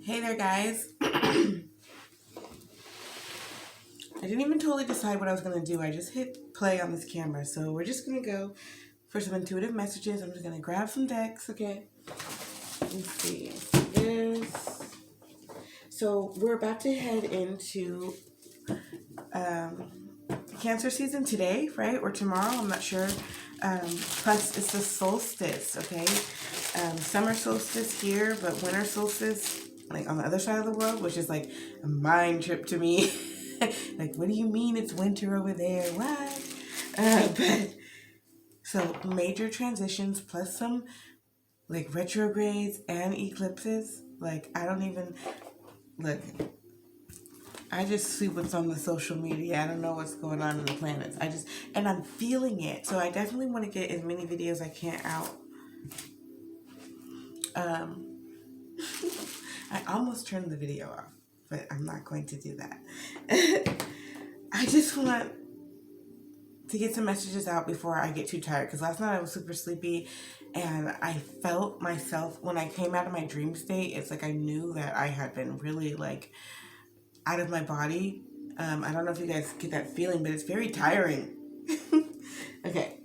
Hey there, guys. I didn't even totally decide what I was going to do. I just hit play on this camera. So we're just going to go for some intuitive messages. I'm just going to grab some decks, okay? Let's see. This. So we're about to head into Cancer season today, right? Or tomorrow, I'm not sure. Plus, it's the solstice, okay? Summer solstice here, but winter solstice, like on the other side of the world, which is like a mind trip to me. Like, what do you mean it's winter over there? What? But so major transitions plus some like retrogrades and eclipses. Like, I don't even look. I just see what's on the social media. I don't know what's going on in the planets. And I'm feeling it. So I definitely want to get as many videos as I can out. I almost turned the video off, but I'm not going to do that. I just want to get some messages out before I get too tired, because last night I was super sleepy and I felt myself when I came out of my dream state. It's like I knew that I had been really like out of my body. I don't know if you guys get that feeling, but it's very tiring. Okay.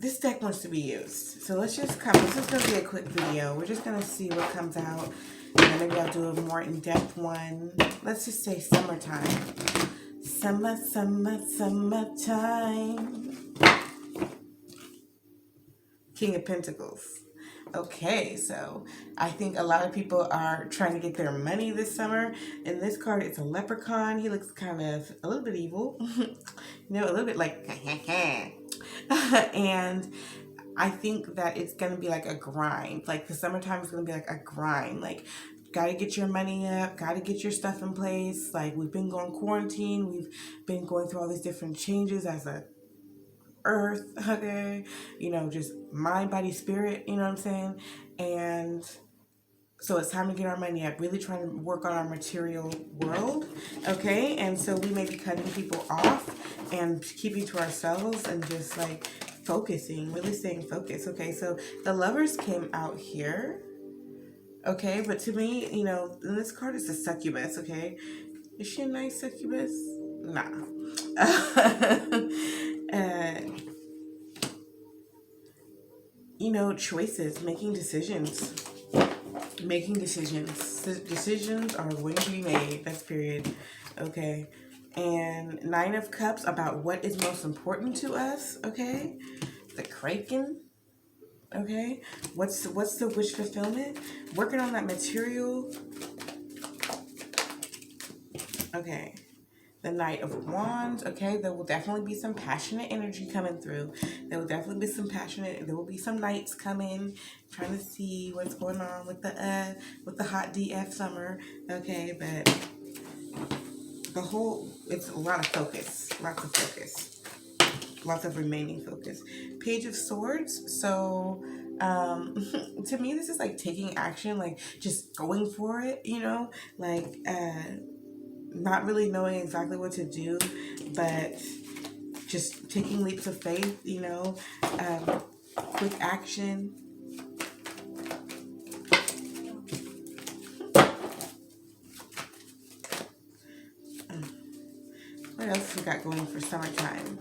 This deck wants to be used. So let's just come. This is going to be a quick video. We're just going to see what comes out. And then maybe I'll do a more in-depth one. Let's just say summertime. Summertime. King of Pentacles. Okay, so I think a lot of people are trying to get their money this summer. In this card, it's a leprechaun. He looks kind of a little bit evil. A little bit like, and I think that it's going to be like a grind. Like the summertime is going to be like a grind. Like, got to get your money up, got to get your stuff in place. Like, we've been going quarantine. We've been going through all these different changes as a earth, okay? Just mind, body, spirit, you know what I'm saying? And so it's time to get our money up, really trying to work on our material world, okay? And so we may be cutting people off and keeping to ourselves and just like focusing, really staying focused, okay? So the Lovers came out here, okay? But to me, in this card is a succubus, okay? Is she a nice succubus? Nah. Choices, making decisions. Decisions are going to be made. That's period. Okay. And Nine of Cups about what is most important to us. Okay. The Kraken. Okay. What's the wish fulfillment? Working on that material. Okay. The Knight of Wands, okay? There will definitely be some passionate energy coming through. There will definitely be some there will be some knights coming, trying to see what's going on with the hot DF summer, okay? But it's a lot of focus, lots of remaining focus. Page of Swords, so to me this is like taking action, like just going for it, like not really knowing exactly what to do, but just taking leaps of faith, quick action. What else we got going for summertime?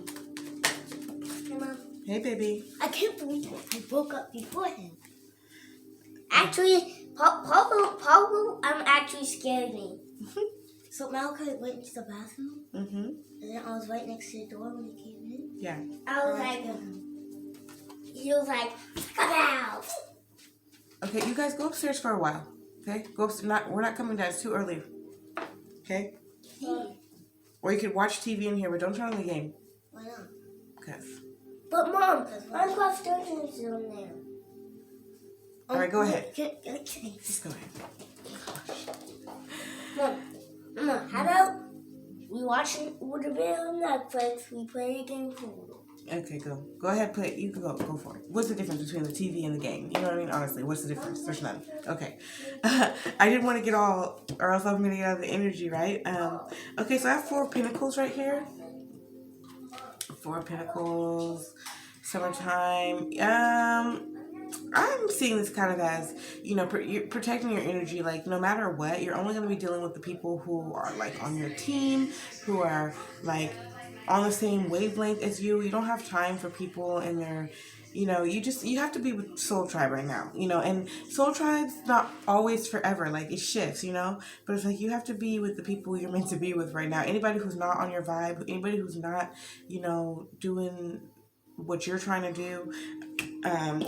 Hey, Mom. Hey, baby. I can't believe I woke up before him. Actually, Pablo, actually scared me. So Malachi went into the bathroom, and then I was right next to the door when he came in. Yeah. I was like, he was like, come out. Okay, you guys go upstairs for a while. Okay, go upstairs. We're not coming down. It's too early. Okay. Or you could watch TV in here, but don't turn on the game. Why not? Because. But Mom, Minecraft Dungeons is on there. All right, go ahead. Just go ahead. Gosh. Mom, how about we watch it with a bit on Netflix, we play a game of Pool. Okay, go ahead, you can go for it. What's the difference between the TV and the game? You know what I mean? Honestly, what's the difference? There's none. Okay. I didn't want to get all, or else I'm going to get out of the energy, right? Okay, so I have 4 Pentacles right here. 4 Pentacles, summertime. I'm seeing this kind of as, you're protecting your energy. Like, no matter what, you're only going to be dealing with the people who are, like, on your team, who are, like, on the same wavelength as you. You don't have time for people and their, you have to be with Soul Tribe right now, and Soul Tribe's not always forever. Like, it shifts, but it's like you have to be with the people you're meant to be with right now. Anybody who's not on your vibe, anybody who's not, doing what you're trying to do,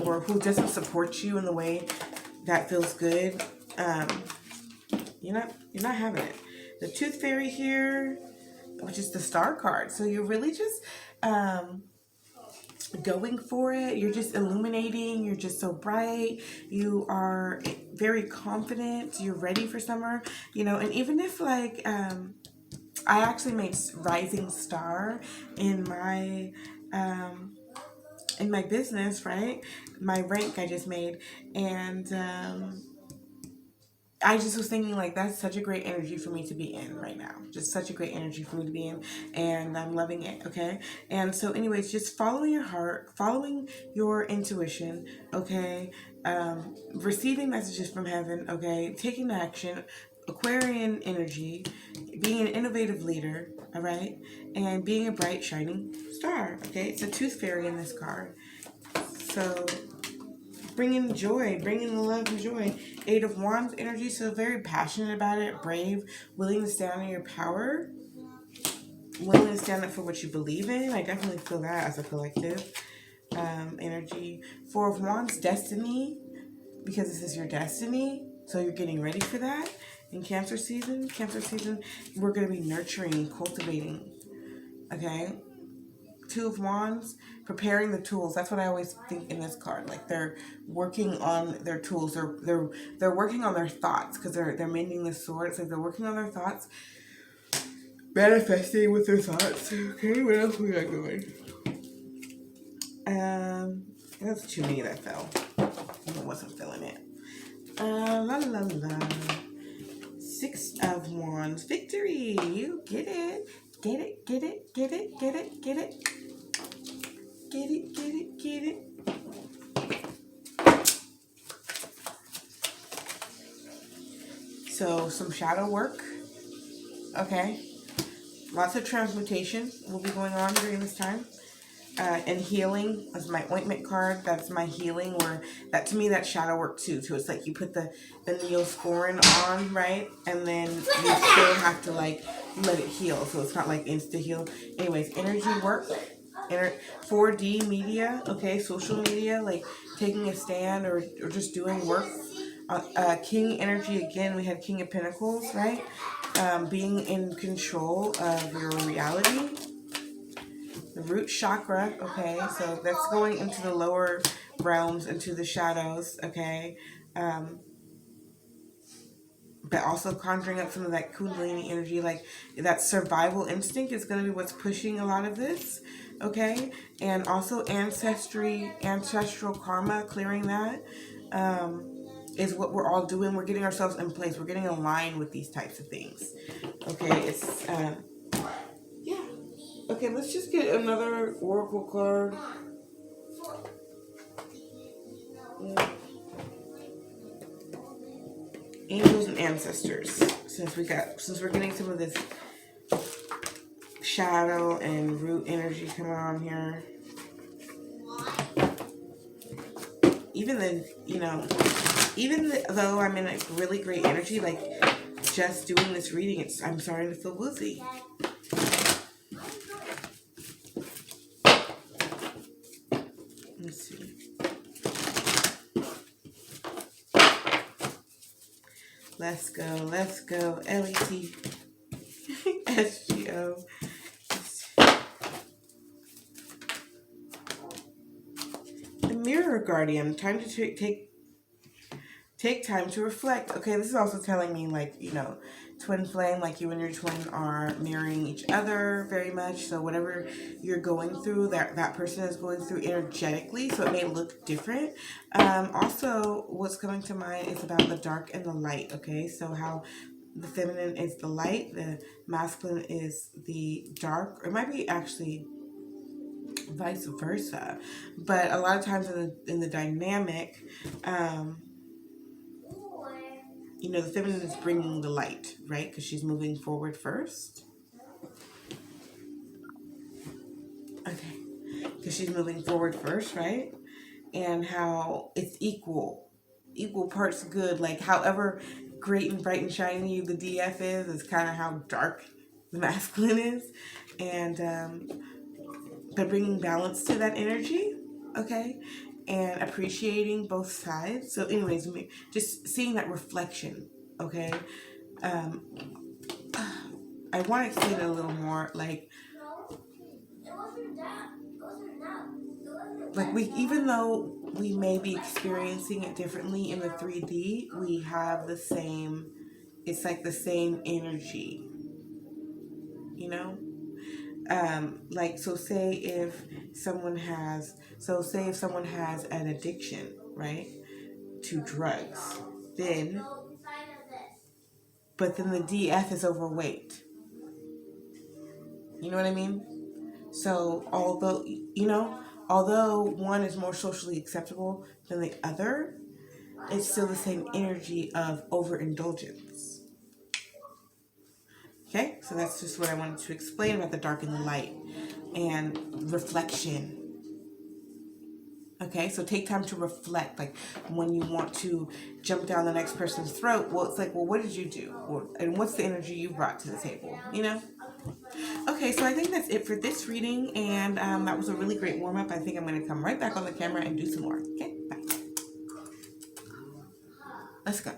or who doesn't support you in the way that feels good, you're not having it. The Tooth Fairy here, which is the Star card. So you're really just going for it. You're just illuminating. You're just so bright. You are very confident. You're ready for summer. And even if like I actually made Rising Star in my business, right? My rank I just made, and I just was thinking like that's such a great energy for me to be in right now. Just such a great energy for me to be in, and I'm loving it. Okay, and so anyways, just following your heart, following your intuition. Okay, receiving messages from heaven. Okay, taking action. Aquarian energy, being an innovative leader. All right, and being a bright shining star. Okay, it's a Tooth Fairy in this card. So bringing joy, bringing the love and joy. Eight of Wands energy, so very passionate about it, brave, willing to stand on your power, willing to stand up for what you believe in. I definitely feel that as a collective energy. Four of Wands, destiny, because this is your destiny, so you're getting ready for that. In Cancer season, we're going to be nurturing, cultivating, okay? Two of Wands, preparing the tools. That's what I always think in this card. Like they're working on their tools. They're working on their thoughts because they're mending the sword. It's like they're working on their thoughts, manifesting with their thoughts. Okay, what else we got going? That's too many that fell. I wasn't feeling it. La la la la. Six of Wands, victory. You get it. Get it, get it, get it, get it, get it. Get it, get it, get it. So some shadow work. Okay. Lots of transmutation will be going on during this time. And healing is my ointment card. That's my healing, where that to me that's shadow work too. So it's like you put the Neosporin on, right? And then you still have to like let it heal. So it's not like insta heal. Anyways, energy work. 4D media, okay, social media, like taking a stand or just doing work. King energy again, we had King of Pentacles, right? Being in control of your reality. The root chakra, okay, so that's going into the lower realms, into the shadows, okay? But also conjuring up some of that Kundalini energy, like that survival instinct is going to be what's pushing a lot of this, okay? And also ancestral karma, clearing that is what we're all doing. We're getting ourselves in place. We're getting aligned with these types of things, okay? It's, yeah. Okay, let's just get another oracle card. Angels and ancestors. Since we're getting some of this shadow and root energy coming on here. Even though I'm in a really great energy, like just doing this reading, I'm starting to feel woozy. Let's see. Let's go. LET. SGO. The Mirror Guardian. Time to take time to reflect. Okay, this is also telling me, like, twin flame, like you and your twin are mirroring each other very much. So whatever you're going through, that person is going through energetically, so it may look different. Also, what's coming to mind is about the dark and the light, okay? So how the feminine is the light, the masculine is the dark. Or it might be actually vice versa. But a lot of times in the dynamic, the feminine is bringing the light, right? Because she's moving forward first. Okay. Because she's moving forward first, right? And how it's equal parts good. Like, however great and bright and shiny the DF is kind of how dark the masculine is. And they're bringing balance to that energy, okay? And appreciating both sides. So anyways, just seeing that reflection, okay? I want to explain it a little more, like even though we may be experiencing it differently in the 3D, we have the same, it's like the same energy, so say if someone has an addiction, right, to drugs, but then the DF is overweight. You know what I mean? So although one is more socially acceptable than the other, it's still the same energy of overindulgence. Okay, so that's just what I wanted to explain about the dark and the light and reflection. Okay, so take time to reflect. Like when you want to jump down the next person's throat, well, it's like, well, what did you do? And what's the energy you brought to the table? Okay, so I think that's it for this reading, and that was a really great warm-up. I think I'm going to come right back on the camera and do some more. Okay, bye. Let's go.